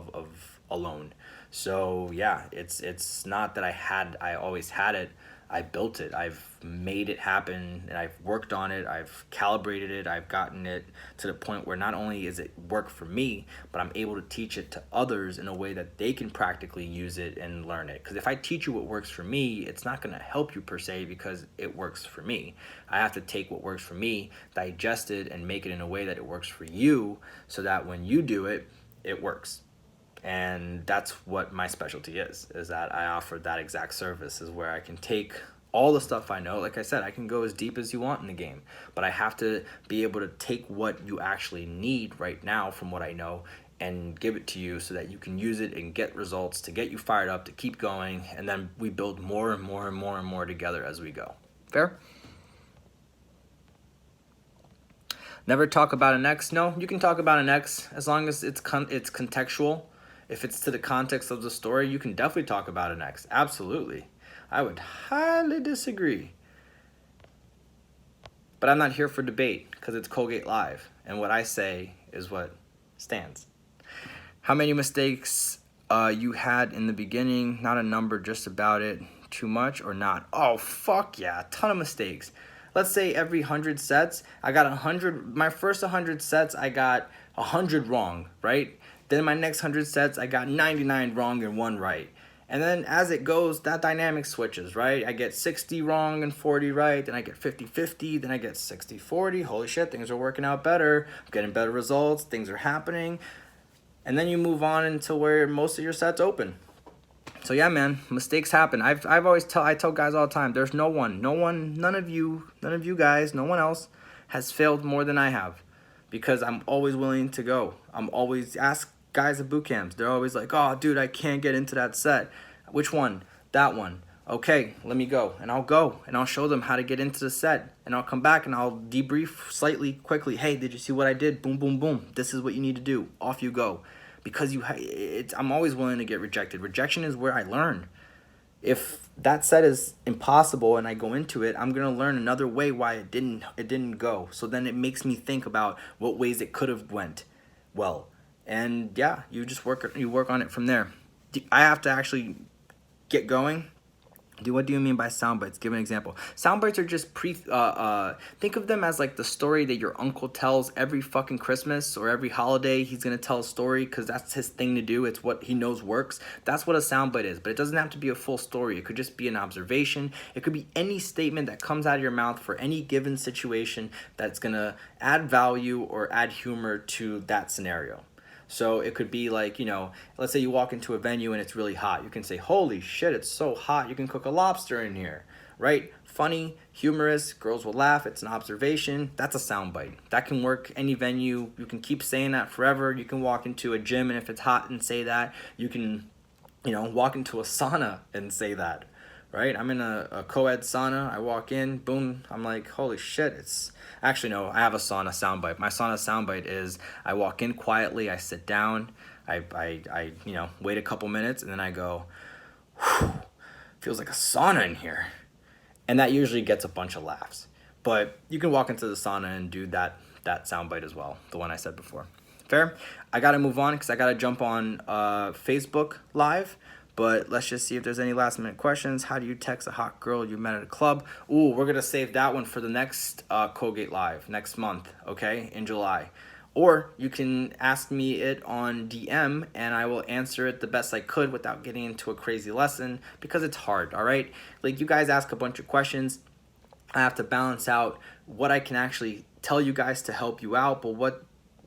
alone. So yeah, it's not that I always had it. I built it. I've made it happen, and I've worked on it. I've calibrated it. I've gotten it to the point where not only is it work for me, but I'm able to teach it to others in a way that they can practically use it and learn it. Because if I teach you what works for me, it's not going to help you per se because it works for me. I have to take what works for me, digest it, and make it in a way that it works for you so that when you do it, it works. And that's what my specialty is that I offer that exact service, is where I can take all the stuff I know. Like I said, I can go as deep as you want in the game, but I have to be able to take what you actually need right now from what I know and give it to you so that you can use it and get results to get you fired up, to keep going, and then we build more and more and more and more together as we go. Fair? Never talk about an ex? No, you can talk about an ex as long as it's contextual. If it's to the context of the story, you can definitely talk about an ex. Absolutely. I would highly disagree. But I'm not here for debate because it's Colgate Live. And what I say is what stands. How many mistakes you had in the beginning? Not a number, just about it. Too much or not? Oh, fuck yeah. A ton of mistakes. Let's say every 100 sets, I got 100. My first 100 sets, I got 100 wrong, right? Then my next 100 sets, I got 99 wrong and 1 right. And then as it goes, that dynamic switches, right? I get 60 wrong and 40 right. Then I get 50-50. Then I get 60-40. Holy shit, things are working out better. I'm getting better results. Things are happening. And then you move on into where most of your sets open. So yeah, man, mistakes happen. I tell guys all the time, there's none of you guys, no one else has failed more than I have, because I'm always willing to go. I'm always ask guys at boot camps. They're always like, "Oh, dude, I can't get into that set." Which one? That one. Okay, let me go. And I'll go and I'll show them how to get into the set. And I'll come back and I'll debrief slightly quickly. "Hey, did you see what I did? Boom, boom, boom. This is what you need to do." Off you go. Because I'm always willing to get rejected. Rejection is where I learn. If that set is impossible and I go into it, I'm gonna learn another way why it didn't go. So then it makes me think about what ways it could have went well. And yeah, you work on it from there. I have to actually get going. What do you mean by sound bites? Give an example. Sound bites are just think of them as like the story that your uncle tells every fucking Christmas or every holiday. He's gonna tell a story because that's his thing to do. It's what he knows works. That's what a sound bite is. But it doesn't have to be a full story. It could just be an observation. It could be any statement that comes out of your mouth for any given situation that's gonna add value or add humor to that scenario. So it could be like, let's say you walk into a venue and it's really hot. You can say, "Holy shit, it's so hot. You can cook a lobster in here," right? Funny, humorous, girls will laugh. It's an observation. That's a soundbite. That can work any venue. You can keep saying that forever. You can walk into a gym and if it's hot and say that. You can, walk into a sauna and say that, right? I'm in a co-ed sauna. I walk in, boom. I'm like, "Holy shit, it's..." Actually, no, I have a sauna soundbite. My sauna soundbite is I walk in quietly, I sit down, I wait a couple minutes, and then I go, "Whew, feels like a sauna in here." And that usually gets a bunch of laughs. But you can walk into the sauna and do that soundbite as well, the one I said before. Fair? I gotta move on because I gotta jump on Facebook Live. But let's just see if there's any last minute questions. How do you text a hot girl you met at a club? Ooh, we're going to save that one for the next Colgate Live next month, okay, in July. Or you can ask me it on DM and I will answer it the best I could without getting into a crazy lesson because it's hard, all right? Like, you guys ask a bunch of questions. I have to balance out what I can actually tell you guys to help you out, but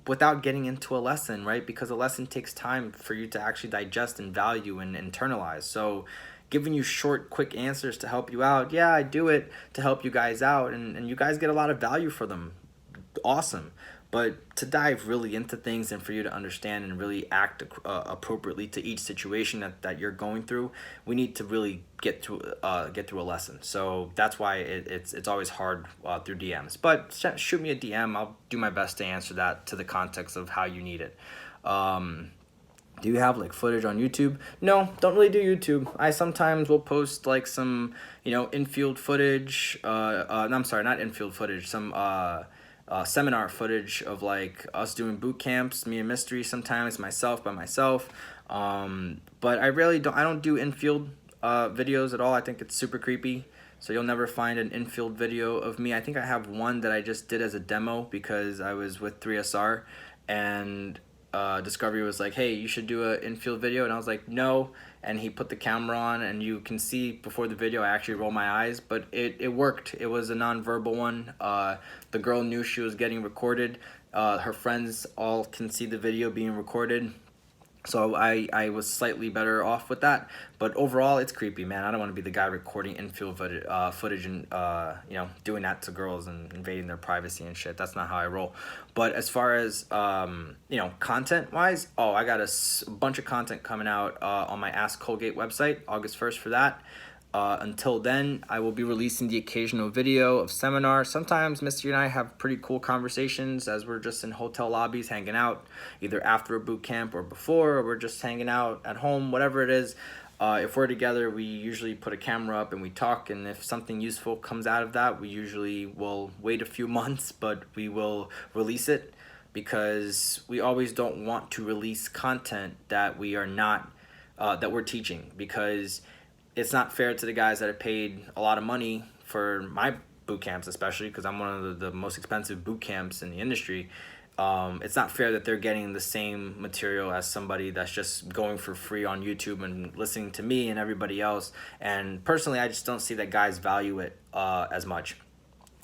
without getting into a lesson, right? Because a lesson takes time for you to actually digest and value and internalize. So giving you short, quick answers to help you out, yeah, I do it to help you guys out, and you guys get a lot of value for them. Awesome. But to dive really into things and for you to understand and really act appropriately to each situation that you're going through, we need to really get through a lesson. So that's why it's always hard through DMs. But shoot me a DM. I'll do my best to answer that to the context of how you need it. Do you have like footage on YouTube? No, don't really do YouTube. I sometimes will post like some, infield footage. I'm sorry, not infield footage. Some seminar footage of like us doing boot camps, me and Mystery sometimes, myself by myself. But I don't do infield videos at all. I think it's super creepy. So you'll never find an infield video of me. I think I have one that I just did as a demo because I was with 3SR and Discovery was like, "Hey, you should do an infield video," and I was like, "No." And he put the camera on, and you can see before the video I actually roll my eyes, but it worked. It was a non-verbal one. The girl knew she was getting recorded. Her friends all can see the video being recorded. So I was slightly better off with that, but overall it's creepy, man. I don't want to be the guy recording infield footage and doing that to girls and invading their privacy and shit. That's not how I roll. But as far as content wise, I got a bunch of content coming out on my Ask Colgate website, August 1st for that. Until then, I will be releasing the occasional video of seminars. Sometimes Misty and I have pretty cool conversations as we're just in hotel lobbies hanging out, either after a boot camp or before, or we're just hanging out at home, whatever it is. If we're together, we usually put a camera up and we talk, and if something useful comes out of that, we usually will wait a few months, but we will release it because we always don't want to release content that we are not, that we're teaching, because it's not fair to the guys that have paid a lot of money for my boot camps, especially because I'm one of the most expensive boot camps in the industry. It's not fair that they're getting the same material as somebody that's just going for free on YouTube and listening to me and everybody else. And personally, I just don't see that guys value it as much.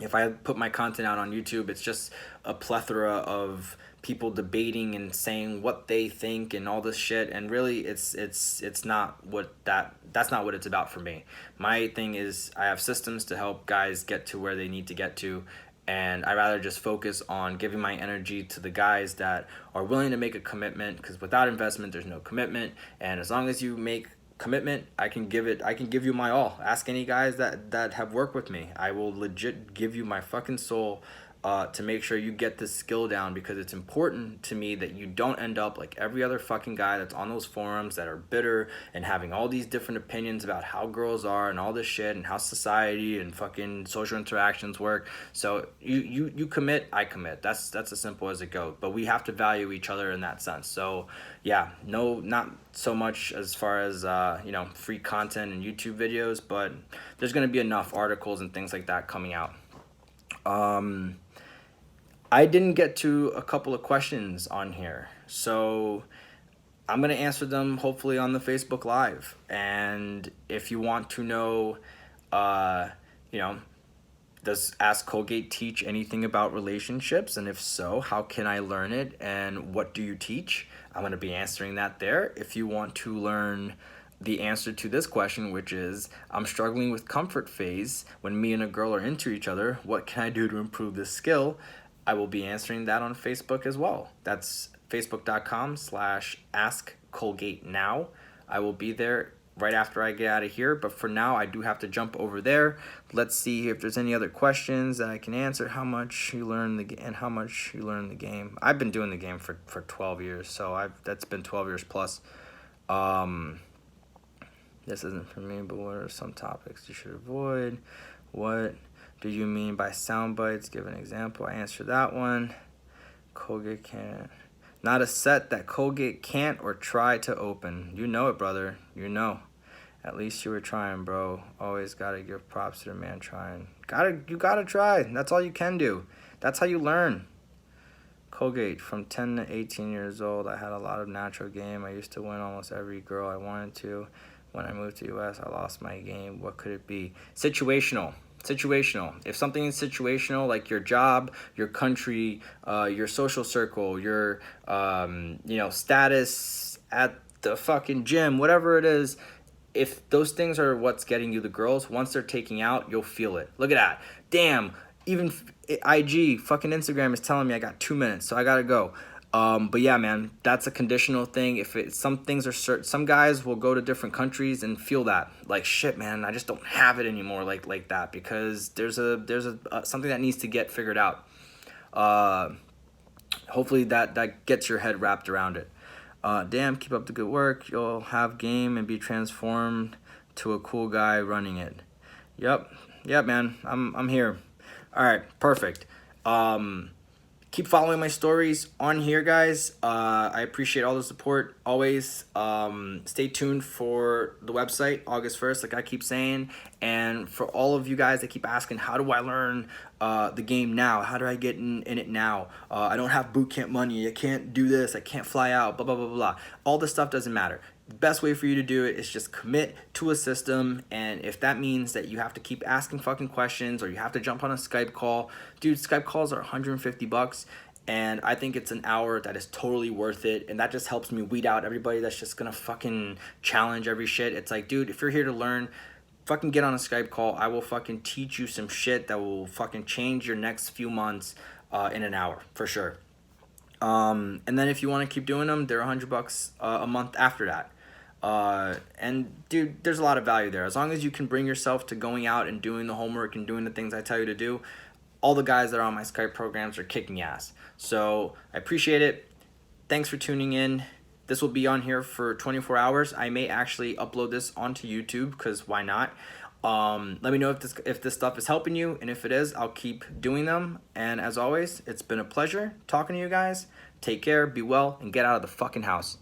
If I put my content out on YouTube, it's just a plethora of people debating and saying what they think and all this shit, and really it's not what that's not what it's about for me. My thing is I have systems to help guys get to where they need to get to, and I'd rather just focus on giving my energy to the guys that are willing to make a commitment, because without investment there's no commitment, and as long as you make commitment, I can give you my all. Ask any guys that have worked with me. I will legit give you my fucking soul to make sure you get this skill down, because it's important to me that you don't end up like every other fucking guy that's on those forums that are bitter and having all these different opinions about how girls are and all this shit and how society and fucking social interactions work. So you commit, I commit. That's as simple as it goes. But we have to value each other in that sense. So yeah, no, not so much as far as free content and YouTube videos, but there's gonna be enough articles and things like that coming out. I didn't get to a couple of questions on here, so I'm going to answer them hopefully on the Facebook Live. And if you want to know, does Ask Colgate teach anything about relationships? And if so, how can I learn it? And what do you teach? I'm going to be answering that there. If you want to learn the answer to this question, which is, I'm struggling with comfort phase when me and a girl are into each other, what can I do to improve this skill? I will be answering that on Facebook as well. That's facebook.com/AskColgateNow. I will be there right after I get out of here, but for now I do have to jump over there. Let's see if there's any other questions that I can answer. How much you learn and how much you learn the game. I've been doing the game for 12 years, so that's been 12 years plus. This isn't for me, but what are some topics you should avoid? What do you mean by sound bites? Give an example. I answered that one. Colgate can't. Not a set that Colgate can't or try to open. You know it, brother. You know. At least you were trying, bro. Always gotta give props to the man trying. You gotta try. That's all you can do. That's how you learn. Colgate, from 10 to 18 years old, I had a lot of natural game. I used to win almost every girl I wanted to. When I moved to the U.S., I lost my game. What could it be? Situational. If something is situational, like your job, your country, your social circle, your status at the fucking gym, whatever it is, if those things are what's getting you the girls, once they're taking out, you'll feel it. Look at that. Damn, even IG, fucking Instagram is telling me I got 2 minutes, so I gotta go. But yeah, man, that's a conditional thing. Some things are certain, some guys will go to different countries and feel that, like, shit, man, I just don't have it anymore, like that, because there's something that needs to get figured out. Hopefully that gets your head wrapped around it. Damn, keep up the good work. You'll have game and be transformed to a cool guy running it. Yep, man, I'm here. All right, perfect. Keep following my stories on here, guys. I appreciate all the support always. Stay tuned for the website August 1st, like I keep saying. And for all of you guys that keep asking, how do I learn the game now? How do I get in it now? I don't have boot camp money. I can't do this. I can't fly out, blah, blah, blah, blah. All this stuff doesn't matter. The best way for you to do it is just commit to a system, and if that means that you have to keep asking fucking questions or you have to jump on a Skype call, dude, Skype calls are $150, and I think it's an hour that is totally worth it, and that just helps me weed out everybody that's just gonna fucking challenge every shit. It's like, dude, if you're here to learn, fucking get on a Skype call. I will fucking teach you some shit that will fucking change your next few months in an hour, for sure. And then if you want to keep doing them, they're $100 a month after that. And dude, there's a lot of value there. As long as you can bring yourself to going out and doing the homework and doing the things I tell you to do, all the guys that are on my Skype programs are kicking ass. So I appreciate it. Thanks for tuning in. This will be on here for 24 hours. I may actually upload this onto YouTube, because why not? Let me know if this stuff is helping you, and if it is, I'll keep doing them. And as always, it's been a pleasure talking to you guys. Take care, be well, and get out of the fucking house.